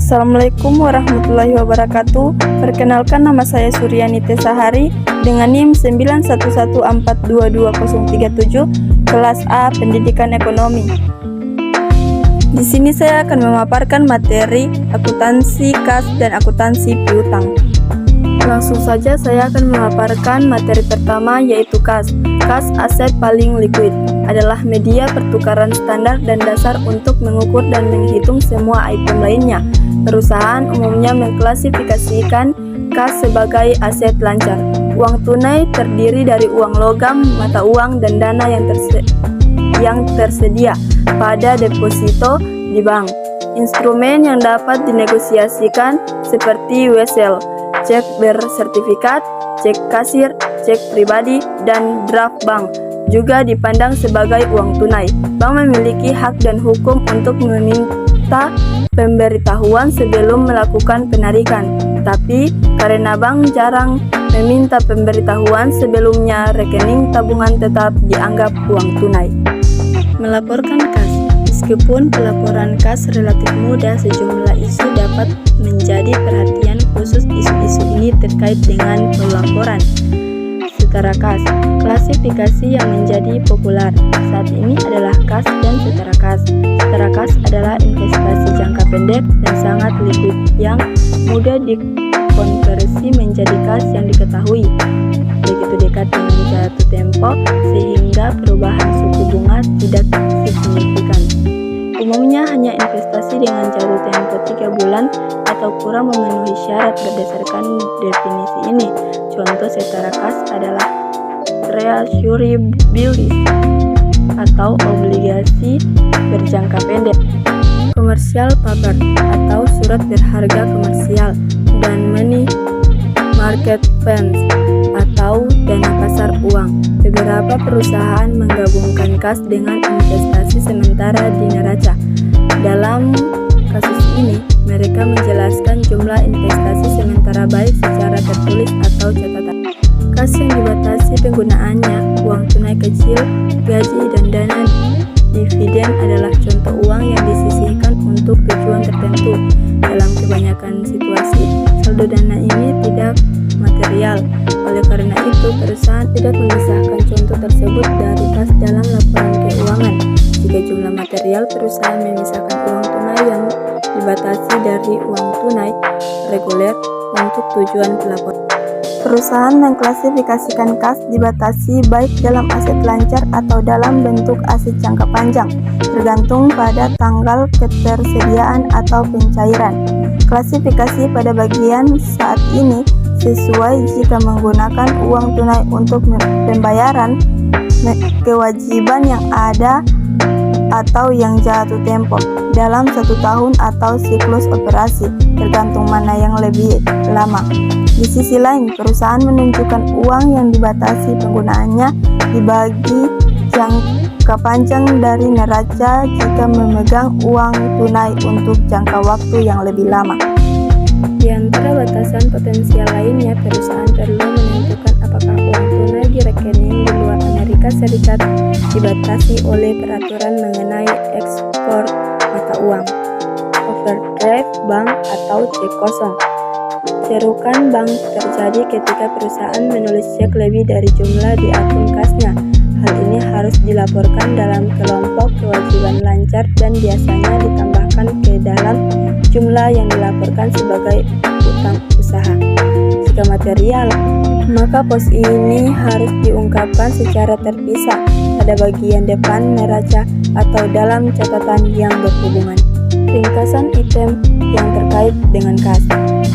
Assalamualaikum warahmatullahi wabarakatuh. Perkenalkan, nama saya Suryani Tesahari dengan NIM 911422037, kelas A Pendidikan Ekonomi. Di sini saya akan memaparkan materi akuntansi kas dan akuntansi piutang. Langsung saja saya akan memaparkan materi pertama, yaitu kas. Kas, aset paling liquid, adalah media pertukaran standar dan dasar untuk mengukur dan menghitung semua item lainnya. Perusahaan umumnya mengklasifikasikan kas sebagai aset lancar. Uang tunai terdiri dari uang logam, mata uang, dan dana yang tersedia pada deposito di bank. Instrumen yang dapat dinegosiasikan seperti wesel, cek bersertifikat, cek kasir, cek pribadi, dan draft bank juga dipandang sebagai uang tunai. Bank memiliki hak dan hukum untuk meminta pemberitahuan sebelum melakukan penarikan. Tapi karena bank jarang meminta pemberitahuan sebelumnya, rekening tabungan tetap dianggap uang tunai. Melaporkan kas. Meskipun pelaporan kas relatif mudah, sejumlah isu dapat menjadi perhatian khusus. Isu-isu ini terkait dengan pelaporan setara kas. Klasifikasi yang menjadi populer saat ini adalah kas dan setara kas. Setara kas adalah investasi jangka pendek dan sangat liquid yang mudah dikonversi menjadi kas yang diketahui begitu dekat dengan jatuh tempo sehingga perubahan suku bunga tidak signifikan. Umumnya hanya investasi dengan jatuh tempo 3 bulan atau kurang memenuhi syarat berdasarkan definisi ini. Contoh setara kas adalah treasury bills atau obligasi berjangka pendek, commercial paper atau surat berharga komersial, dan money market funds atau dana pasar uang. Beberapa perusahaan menggabungkan kas dengan investasi sementara di neraca. Dalam kasus ini, mereka menjelaskan jumlah investasi sementara baik secara tertulis atau catatan. Kas yang dibatasi penggunaannya, uang tunai kecil, gaji, dan dana dividen adalah contoh uang yang disisihkan untuk tujuan tertentu. Dalam kebanyakan situasi, saldo dana ini tidak material. Oleh karena itu, perusahaan tidak memisahkan contoh tersebut dari kas dalam laporan keuangan. Jika jumlah material, perusahaan memisahkan uang tunai yang dibatasi dari uang tunai reguler untuk tujuan pelaporan. Perusahaan mengklasifikasikan kas dibatasi baik dalam aset lancar atau dalam bentuk aset jangka panjang, tergantung pada tanggal ketersediaan atau pencairan. Klasifikasi pada bagian saat ini sesuai jika menggunakan uang tunai untuk pembayaran kewajiban yang ada atau yang jatuh tempo dalam 1 tahun atau siklus operasi, tergantung mana yang lebih lama. Di sisi lain, perusahaan menunjukkan uang yang dibatasi penggunaannya dibagi jangka panjang dari neraca jika memegang uang tunai untuk jangka waktu yang lebih lama. Di antara batasan potensial lainnya, perusahaan perlu menentukan apakah uang tunai di rekening di luar Amerika Serikat dibatasi oleh peraturan mengenai ekspor mata uang, overdraft bank, atau cek kosong. Cerukan bank terjadi ketika perusahaan menulis cek lebih dari jumlah di akun kasnya. Hal ini harus dilaporkan dalam kelompok kewajiban lancar dan biasanya ditambahkan ke dalam jumlah yang dilaporkan sebagai utang usaha. Jika material, maka pos ini harus diungkapkan secara terpisah pada bagian depan neraca atau dalam catatan yang berhubungan. Ringkasan item yang terkait dengan kas.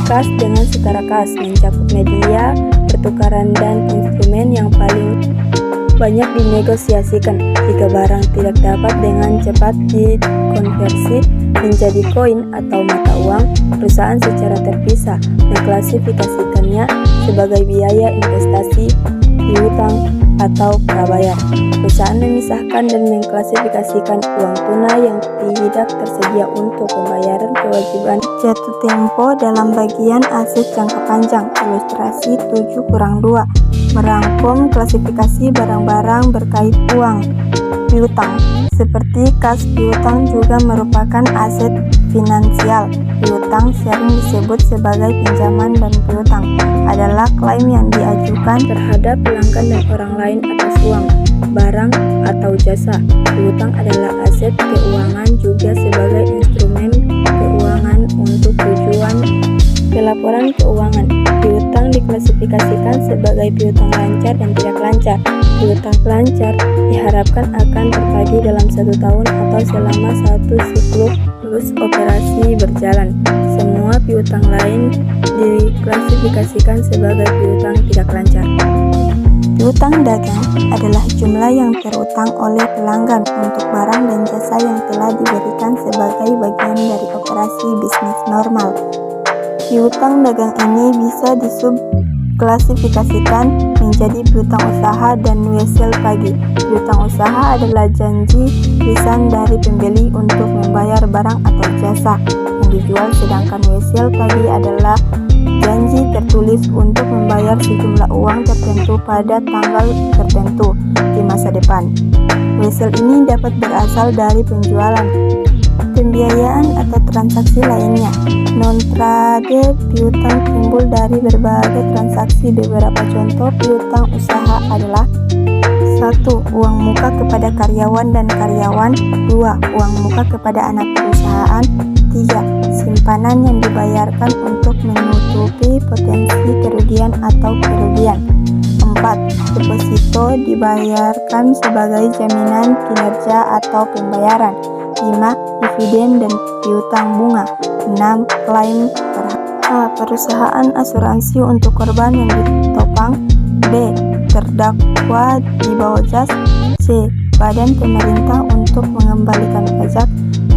Kas dengan setara kas mencakup media pertukaran dan instrumen yang paling banyak dinegosiasikan. Jika barang tidak dapat dengan cepat dikonversi menjadi koin atau mata uang, perusahaan secara terpisah mengklasifikasikannya sebagai biaya investasi, piutang, atau prabayar. Perusahaan memisahkan dan mengklasifikasikan uang tunai yang tidak tersedia untuk pembayaran kewajiban jatuh tempo dalam bagian aset jangka panjang. Ilustrasi 7-2 merangkum klasifikasi barang-barang berkait uang piutang. Seperti kas piutang juga merupakan aset finansial. Piutang sering disebut sebagai pinjaman, dan piutang adalah klaim yang diajukan terhadap pelanggan dan orang lain atas uang, barang, atau jasa. Piutang adalah aset keuangan juga sebagai instrumen keuangan untuk tujuan pelaporan keuangan. Piutang diklasifikasikan sebagai piutang lancar dan tidak lancar. Piutang lancar diharapkan akan tertagih dalam 1 tahun atau selama 1 siklus operasi berjalan. Semua piutang lain diklasifikasikan sebagai piutang tidak lancar. Piutang dagang adalah jumlah yang terutang oleh pelanggan untuk barang dan jasa yang telah diberikan sebagai bagian dari operasi bisnis normal. Piutang dagang ini bisa disubklasifikasikan menjadi piutang usaha dan wesel pagi. Piutang usaha adalah janji lisan dari pembeli untuk membayar barang atau jasa yang dijual, sedangkan wesel pagi adalah janji tertulis untuk membayar sejumlah uang tertentu pada tanggal tertentu di masa depan. Wesel ini dapat berasal dari penjualan, pembiayaan, atau transaksi lainnya. Non-trade piutang timbul dari berbagai transaksi. Beberapa contoh piutang usaha adalah: 1. Uang muka kepada karyawan dan karyawan. 2. Uang muka kepada anak perusahaan. 3. Simpanan yang dibayarkan untuk menutupi potensi kerugian atau kerugian. 4. Deposito dibayarkan sebagai jaminan kinerja atau pembayaran. 5. Dividen dan piutang bunga. 6. Klaim perusahaan asuransi untuk korban yang ditopang. B. Terdakwa di bawah jas. C. Badan pemerintah untuk mengembalikan pajak.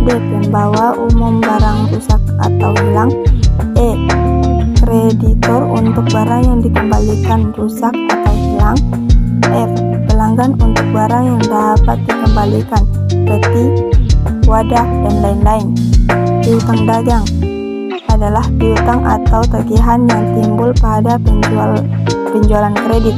D. Pembawa umum barang rusak atau hilang. E. Kreditor untuk barang yang dikembalikan rusak atau hilang. F. Pelanggan untuk barang yang dapat dikembalikan, peti, wadah, dan lain-lain. Piutang dagang adalah piutang atau tagihan yang timbul pada penjualan kredit,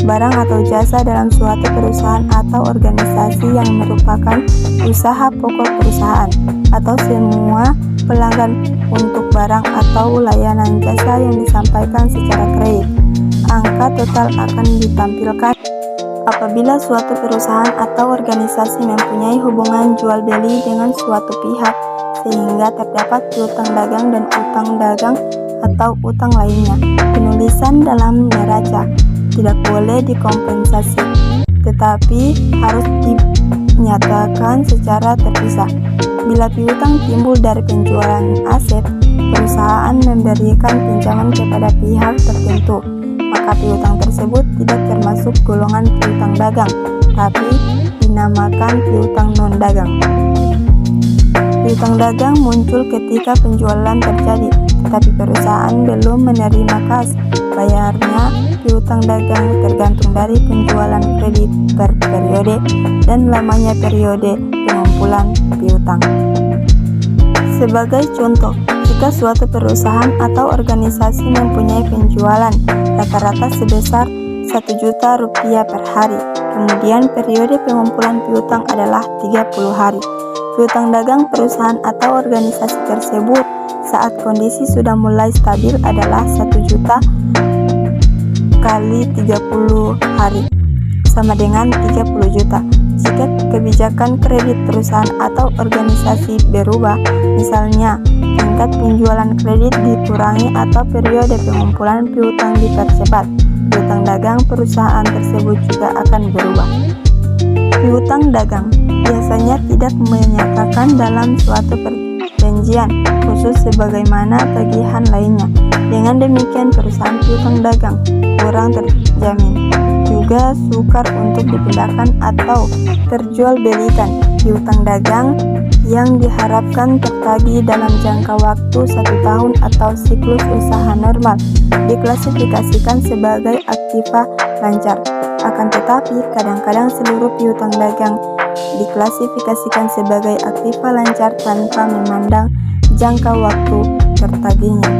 barang atau jasa dalam suatu perusahaan atau organisasi yang merupakan usaha pokok perusahaan, atau semua pelanggan untuk barang atau layanan jasa yang disampaikan secara kredit. Angka total akan ditampilkan apabila suatu perusahaan atau organisasi mempunyai hubungan jual beli dengan suatu pihak sehingga terdapat piutang dagang dan utang dagang atau utang lainnya. Penulisan dalam neraca tidak boleh dikompensasi, tetapi harus dinyatakan secara terpisah. Bila piutang timbul dari penjualan aset, perusahaan memberikan pinjaman kepada pihak tertentu, maka piutang tersebut tidak termasuk golongan piutang dagang, tapi dinamakan piutang non-dagang. Piutang dagang muncul ketika penjualan terjadi, tetapi perusahaan belum menerima kas bayarnya. Piutang dagang tergantung dari penjualan kredit per periode dan lamanya periode pengumpulan piutang. Sebagai contoh, jika suatu perusahaan atau organisasi mempunyai penjualan rata-rata sebesar Rp1.000.000 per hari, kemudian periode pengumpulan piutang adalah 30 hari. Piutang dagang perusahaan atau organisasi tersebut saat kondisi sudah mulai stabil adalah 1 juta kali 30 hari, sama dengan 30 juta. Jika kebijakan kredit perusahaan atau organisasi berubah, misalnya tingkat penjualan kredit dikurangi atau periode pengumpulan piutang dipercepat, piutang dagang perusahaan tersebut juga akan berubah. Piutang dagang biasanya tidak menyatakan dalam suatu perjanjian khusus sebagaimana tagihan lainnya. Dengan demikian, perusahaan piutang dagang kurang terjamin, juga sukar untuk dipindahkan atau terjualbelikan. Piutang dagang yang diharapkan tertagih dalam jangka waktu 1 tahun atau siklus usaha normal diklasifikasikan sebagai aktiva lancar. Akan tetapi, kadang-kadang seluruh piutang dagang diklasifikasikan sebagai aktiva lancar tanpa memandang jangka waktu tertagihnya.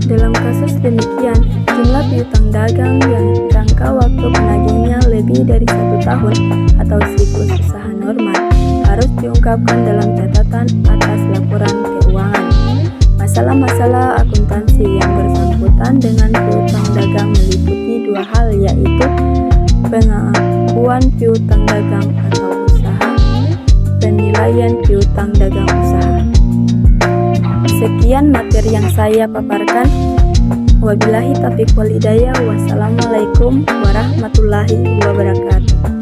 Dalam kasus demikian, jumlah piutang dagang yang jangka waktu penagihnya lebih dari 1 tahun atau siklus usaha normal harus diungkapkan dalam catatan atas laporan keuangan. Masalah-masalah akuntansi yang bersangkutan dengan piutang dagang meliputi dua hal, yaitu pengakuan piutang dagang atau usaha, penilaian piutang dagang usaha. Sekian materi yang saya paparkan. Wabillahi taufiq wal hidayah. Wassalamualaikum warahmatullahi wabarakatuh.